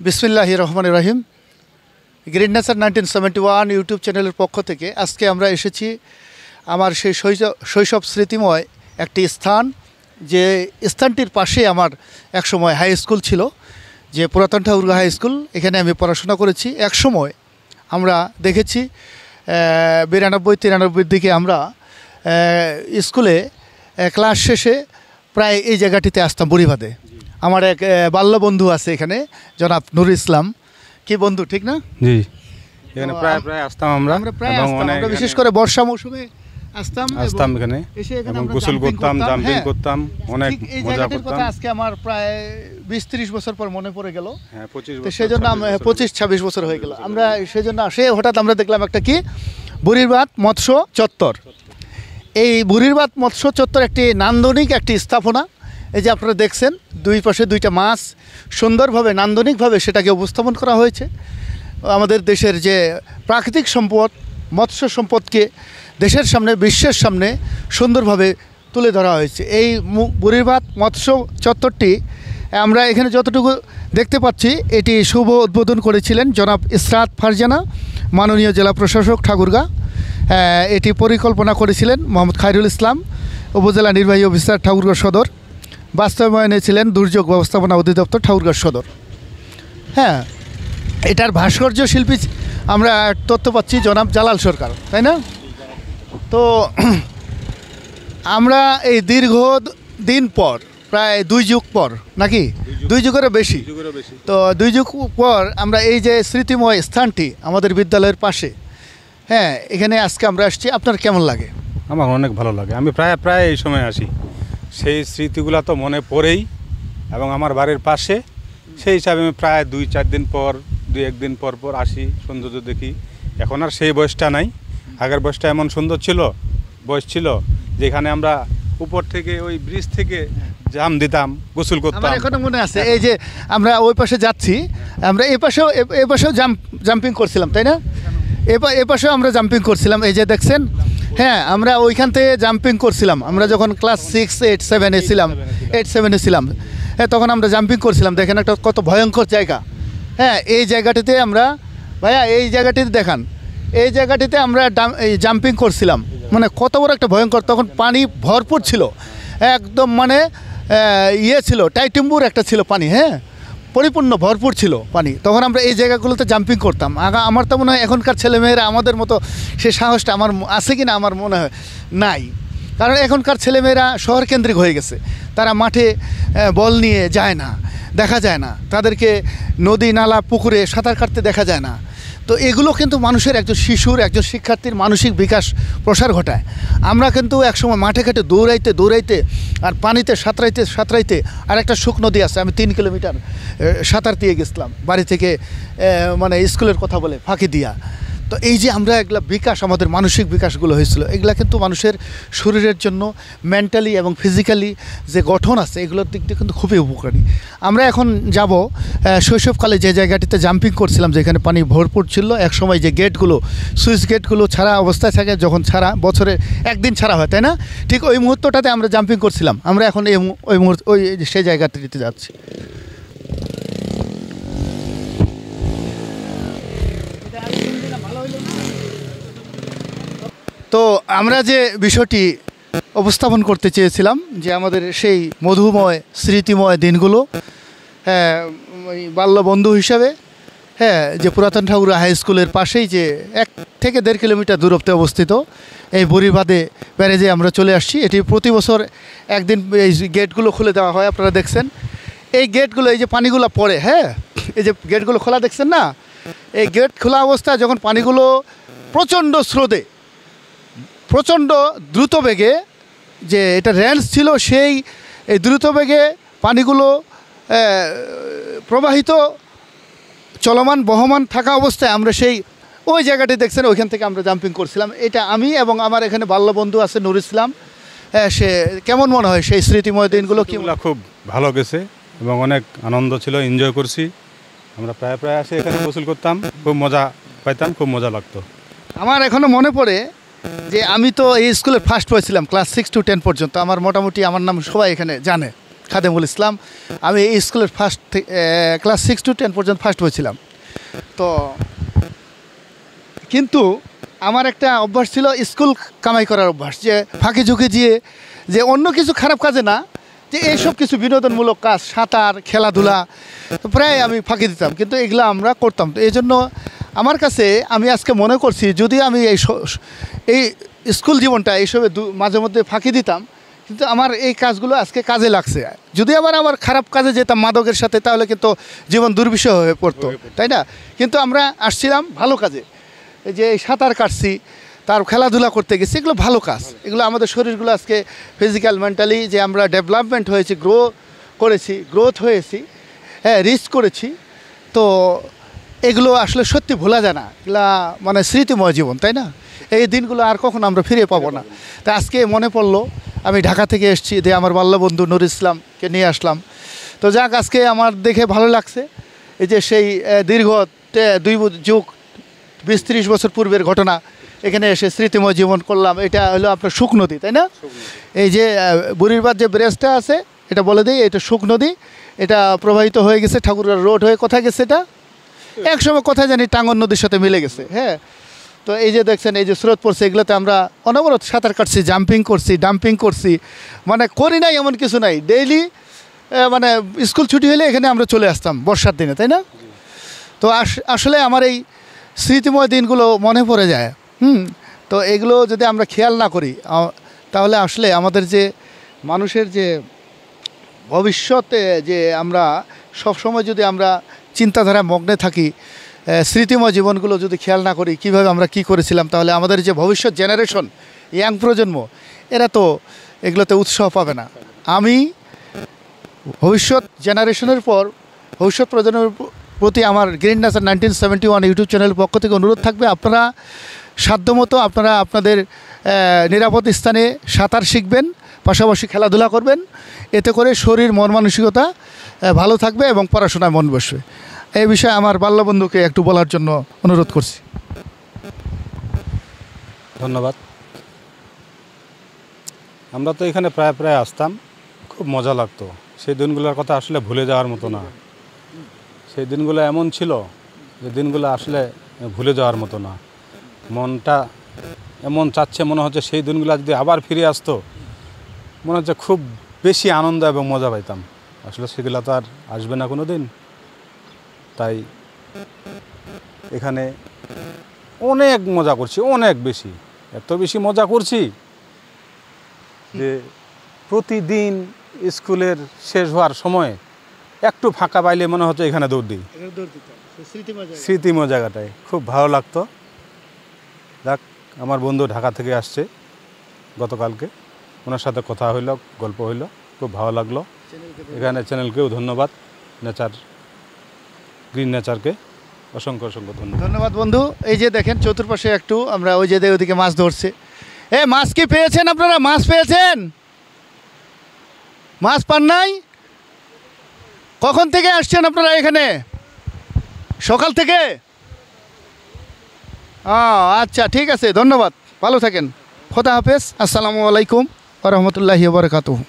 বিসমিল্লাহির রহমানির রহিম। Green nature 1971 YouTube চ্যানেলের পক্ষ থেকে আজকে আমরা এসেছি আমার সেই শৈশব স্মৃতিময় একটি স্থান, যে স্থানটির পাশে আমার একসময় হাই স্কুল ছিল, যে পুরাতন ঠাকুরগাঁ হাই স্কুল। এখানে আমি পড়াশোনা করেছি। একসময় আমরা দেখেছি 92-93 দিকে আমরা স্কুলে ক্লাস শেষে প্রায় এই জায়গাটিতে আসতাম বুড়িবাঁধে। আমার এক বাল্য বন্ধু আছে এখানে, জনাব নুর ইসলাম। কি বন্ধু, ঠিক না? জি, এখানে প্রায় আসতাম আমরা বিশেষ করে বর্ষা মৌসুমে আসতাম এখানে, এসে এখানে আমরা গোসল করতাম, জাম্পিং করতাম, অনেক মজা করতাম। আজকে আমার প্রায় 20-30 বছর পর মনে পড়ে গেল। হ্যাঁ, 25 তো সেজন্য 25-26 বছর হয়ে গেল। আমরা সেজন্য হঠাৎ আমরা দেখলাম একটা কি বুড়িরবাঁধ মৎস্য চত্বর। এই বুড়িরবাঁধ মৎস্য চত্বর একটি নান্দনিক একটি স্থাপনা। এই যে আপনারা দেখছেন, দুই পাশে দুইটা মাছ সুন্দরভাবে নান্দনিকভাবে সেটাকে উপস্থাপন করা হয়েছে। আমাদের দেশের যে প্রাকৃতিক সম্পদ, মৎস্য সম্পদকে দেশের সামনে, বিশ্বের সামনে সুন্দরভাবে তুলে ধরা হয়েছে। এই বুড়িরবাঁধ মৎস্য চত্বরটি আমরা এখানে যতটুকু দেখতে পাচ্ছি, এটি শুভ উদ্বোধন করেছিলেন জনাব ইসরাত ফারজানা, মাননীয় জেলা প্রশাসক ঠাকুরগাঁ। এটি পরিকল্পনা করেছিলেন মোহাম্মদ খায়রুল ইসলাম, উপজেলা নির্বাহী অফিসার ঠাকুরগাঁ সদর। বাস্তবায়নে ছিলেন দুর্যোগ ব্যবস্থাপনা অধিদপ্তর ঠাকুরগাঁ সদর। হ্যাঁ, এটার ভাস্কর্য শিল্পী আমরা তথ্য পাচ্ছি জনাব জালাল সরকার, তাই না? তো আমরা এই দীর্ঘ দিন পর, প্রায় 2 যুগ পর, নাকি 2 যুগেরও বেশি, তো 2 যুগ পর আমরা এই যে স্মৃতিময় স্থানটি আমাদের বিদ্যালয়ের পাশে, হ্যাঁ, এখানে আজকে আমরা আসছি। আপনার কেমন লাগে? আমার অনেক ভালো লাগে। আমি প্রায় এই সময় আসি, সেই স্মৃতিগুলো তো মনে পড়েই, এবং আমার বাড়ির পাশে। সেই হিসাবে আমি প্রায় 2-4 দিন পর, 2-1 দিন পর আসি, সৌন্দর্য দেখি। এখন আর সেই বয়সটা নাই। আগের বয়সটা এমন সুন্দর ছিল, বয়স ছিল, যেখানে আমরা উপর থেকে ওই ব্রিজ থেকে জাম দিতাম, গোসল করতাম। এখনো মনে আছে, এই যে আমরা ওই পাশে যাচ্ছি, আমরা এই পাশেও জাম্পিং করছিলাম, তাই না? এ পাশেও আমরা জাম্পিং করছিলাম। এই যে দেখছেন, হ্যাঁ, আমরা ওইখান থেকে জাম্পিং করছিলাম। আমরা যখন ক্লাস 6-8-7-এ ছিলাম, 8-7-এ ছিলাম, হ্যাঁ, তখন আমরা জাম্পিং করছিলাম। দেখেন একটা কত ভয়ঙ্কর জায়গা। হ্যাঁ, এই জায়গাটিতে আমরা, ভাইয়া এই জায়গাটিতে দেখান, এই জায়গাটিতে আমরা জাম্পিং করছিলাম। মানে কত বড় একটা ভয়ঙ্কর, তখন পানি ভরপুর ছিল, একদম মানে ছিল, টাইটেম্বুর একটা ছিল পানি, হ্যাঁ, পরিপূর্ণ ভরপুর ছিল পানি। তখন আমরা এই জায়গাগুলোতে জাম্পিং করতাম। আমার তো মনে হয় এখনকার ছেলেমেয়েরা আমাদের মতো সে সাহসটা আমার আছে কি না, আমার মনে হয় নাই। কারণ এখনকার ছেলেমেয়েরা শহর কেন্দ্রিক হয়ে গেছে, তারা মাঠে বল নিয়ে যায় না, দেখা যায় না তাদেরকে, নদী নালা পুকুরে সাঁতার কাটতে দেখা যায় না। তো এগুলো কিন্তু মানুষের, একজন শিশুর, একজন শিক্ষার্থীর মানসিক বিকাশ প্রসার ঘটায়। আমরা কিন্তু একসময় মাঠে ঘাটে দৌড়াইতে আর পানিতে সাঁতরাইতে আর একটা সুখ নদী আছে, আমি 3 কিলোমিটার সাঁতার দিয়ে গেছিলাম বাড়ি থেকে, মানে স্কুলের কথা বলে ফাঁকি দিয়া। তো এই যে আমরা এগুলা বিকাশ, আমাদের মানসিক বিকাশগুলো হয়েছিল, এগুলা কিন্তু মানুষের শরীরের জন্য মেন্টালি এবং ফিজিক্যালি যে গঠন আছে, এগুলোর দিক দিয়ে কিন্তু খুবই উপকারী। আমরা এখন যাব শৈশবকালে যে জায়গাটিতে জাম্পিং করছিলাম, যেখানে পানি ভরপুর ছিল। একসময় যে গেটগুলো, সুইচ গেটগুলো ছাড়া অবস্থায় থাকে, যখন ছাড়া, বছরে 1 দিন ছাড়া হয়, তাই না? ঠিক ওই মুহূর্তটাতে আমরা জাম্পিং করছিলাম। আমরা এখন সেই জায়গাটিতে যাচ্ছি। তো আমরা যে বিষয়টি উপস্থাপন করতে চেয়েছিলাম, যে আমাদের সেই মধুময় স্মৃতিময় দিনগুলো, হ্যাঁ, বাল্য বন্ধু হিসাবে, হ্যাঁ, যে পুরাতন ঠাকুরগাঁ হাই স্কুলের পাশেই যে 1 থেকে 1.5 কিলোমিটার দূরত্বে অবস্থিত এই বুড়িবাঁধে ব্যারেজে আমরা চলে আসছি। এটি প্রতি বছর একদিন এই গেটগুলো খুলে দেওয়া হয়। আপনারা দেখছেন এই গেটগুলো, এই যে পানিগুলো পড়ে, হ্যাঁ, এই যে গেটগুলো খোলা দেখছেন না, এই গেট খোলা অবস্থায় যখন পানিগুলো প্রচণ্ড স্রোতে, প্রচণ্ড দ্রুত বেগে, যে এটা রেঞ্জ ছিল, সেই এই দ্রুত বেগে পানিগুলো প্রবাহিত, চলমান, বহমান থাকা অবস্থায় আমরা সেই ওই জায়গাটি দেখছেন, ওইখান থেকে আমরা জাম্পিং করছিলাম। এটা আমি এবং আমার এখানে বাল্য বন্ধু আছে নুর ইসলাম। সে কেমন মনে হয় সেই স্মৃতিময় দিনগুলো? কি খুব ভালো গেছে এবং অনেক আনন্দ ছিল, এনজয় করছি। আমরা প্রায় আসে এখানে গোসল করতাম, খুব মজা পাইতাম, খুব মজা লাগতো। আমার এখনও মনে পড়ে যে আমি তো এই স্কুলে ফার্স্ট হয়েছিলাম ক্লাস 6 to 10 পর্যন্ত। আমার মোটামুটি আমার নাম সবাই এখানে জানে, খাদেমুল ইসলাম। আমি এই স্কুলের ফার্স্ট ক্লাস 6 to 10 পর্যন্ত ফার্স্ট হয়েছিলাম। তো কিন্তু আমার একটা অভ্যাস ছিল স্কুল কামাই করার অভ্যাস, যে ফাঁকি ঝুঁকি দিয়ে যে অন্য কিছু খারাপ কাজে না, যে এইসব কিছু বিনোদনমূলক কাজ, সাঁতার, খেলাধুলা প্রায় আমি ফাঁকি দিতাম, কিন্তু এগুলো আমরা করতাম। তো এই জন্য আমার কাছে আমি আজকে মনে করছি, যদি আমি এই স্কুল জীবনটা এইসবে মাঝে মধ্যে ফাঁকি দিতাম, কিন্তু আমার এই কাজগুলো আজকে কাজে লাগছে। যদি আমার খারাপ কাজে যেতাম মাদকের সাথে, তাহলে কিন্তু জীবন দুর্বিষহ হয়ে পড়তো, তাই না? কিন্তু আমরা আসছিলাম ভালো কাজে, এই যে এই সাঁতার কাটছি, তার খেলাধুলা করতে গেছি, এগুলো ভালো কাজ। এগুলো আমাদের শরীরগুলো আজকে ফিজিক্যাল মেন্টালি যে আমরা ডেভেলপমেন্ট হয়েছি, গ্রোথ হয়েছি, হ্যাঁ, রিচ করেছি। তো এগুলো আসলে সত্যি ভোলা যায় না, এগুলা মানে স্মৃতিময় জীবন, তাই না? এই দিনগুলো আর কখনো আমরা ফিরে পাবো না। তা আজকে মনে পড়লো, আমি ঢাকা থেকে এসেছি, দিয়ে আমার বাল্যবন্ধু নুর ইসলামকে নিয়ে আসলাম। তো যাক, আজকে আমার দেখে ভালো লাগছে, এই যে সেই দীর্ঘ 20 বছর পূর্বের ঘটনা, এখানে এসে স্মৃতিময় জীবন করলাম। এটা হলো আপনার শুক নদী, তাই না? এই যে বুড়িরবাদ যে ব্রিজটা আছে, এটা বলে দিই, এটা শুক নদী, এটা প্রবাহিত হয়ে গেছে ঠাকুরগাঁও রোড হয়ে। কোথায় গেছে এটা? একসময় কোথায় জানি টাঙ্গন নদীর সাথে মিলে গেছে, হ্যাঁ। তো এই যে দেখছেন, এই যে স্রোত পড়ছে, এগুলোতে আমরা অনবরত সাঁতার কাটছি, জাম্পিং করছি, ডাম্পিং করছি, মানে করি নাই এমন কিছু নাই। ডেইলি মানে স্কুল ছুটি হলে এখানে আমরা চলে আসতাম বর্ষার দিনে, তাই না? তো আসলে আমার এই স্মৃতিময় দিনগুলো মনে পড়ে যায়। তো এগুলো যদি আমরা খেয়াল না করি, তাহলে আসলে আমাদের যে মানুষের যে ভবিষ্যতে, যে আমরা সবসময় যদি আমরা চিন্তাধারায় মগ্নে থাকি, স্মৃতিময় জীবনগুলো যদি খেয়াল না করি, কিভাবে আমরা কি করেছিলাম, তাহলে আমাদের যে ভবিষ্যৎ জেনারেশন, ইয়াং প্রজন্ম, এরা তো এগুলোতে উৎসাহ পাবে না। আমি ভবিষ্যৎ জেনারেশনের পর ভবিষ্যৎ প্রজন্মের প্রতি আমার গ্রিন নেচার 1971 ইউটিউব চ্যানেলের পক্ষ থেকে অনুরোধ থাকবে, আপনারা সাধ্যমতো আপনারা আপনাদের নিরাপদ স্থানে সাঁতার শিখবেন, পাশাপাশি খেলাধুলা করবেন। এতে করে শরীর, মন মানসিকতা ভালো থাকবে এবং পড়াশোনায় মন বসবে। এই বিষয়ে আমার বাল্যবন্ধুকে একটু বলার জন্য অনুরোধ করছি। ধন্যবাদ। আমরা তো এখানে প্রায় আসতাম, খুব মজা লাগতো। সেই দিনগুলোর কথা আসলে ভুলে যাওয়ার মতো না। সেই দিনগুলো এমন ছিল যে দিনগুলো আসলে ভুলে যাওয়ার মতো না। মনটা এমন চাচ্ছে, মনে হচ্ছে সেই দিনগুলো যদি আবার ফিরে আসতো, মনে হচ্ছে খুব বেশি আনন্দ এবং মজা পাইতাম। আসলে সেগুলো তো আর আসবে না কোনো দিন। তাই এখানে অনেক মজা করছি, অনেক বেশি, এত বেশি মজা করছি যে প্রতিদিন স্কুলের শেষ হওয়ার সময় একটু ফাঁকা পাইলে মনে হচ্ছে এখানে দৌড় দিই। স্মৃতিময় জায়গাটায় খুব ভালো লাগতো। দেখ, আমার বন্ধু ঢাকা থেকে আসছে গতকালকে, ওনার সাথে কথা হইল, গল্প হইল, খুব ভালো লাগলো। এখানে চ্যানেলকেও ধন্যবাদ, গ্রিন নেচারকে অসংখ্য ধন্যবাদ। ধন্যবাদ বন্ধু। এই যে দেখেন চতুর্পাশে একটু আমরা ওই যে ওইদিকে মাছ ধরছে। মাছ কি পেয়েছেন আপনারা? মাছ পেয়েছেন? মাছ পান নাই? কখন থেকে আসছেন আপনারা এখানে? সকাল থেকে? আচ্ছা, ঠিক আছে, ধন্যবাদ, ভালো থাকেন, খোদা হাফেজ, আসসালামু আলাইকুম ওয়া রাহমাতুল্লাহি ওয়া বারাকাতুহু।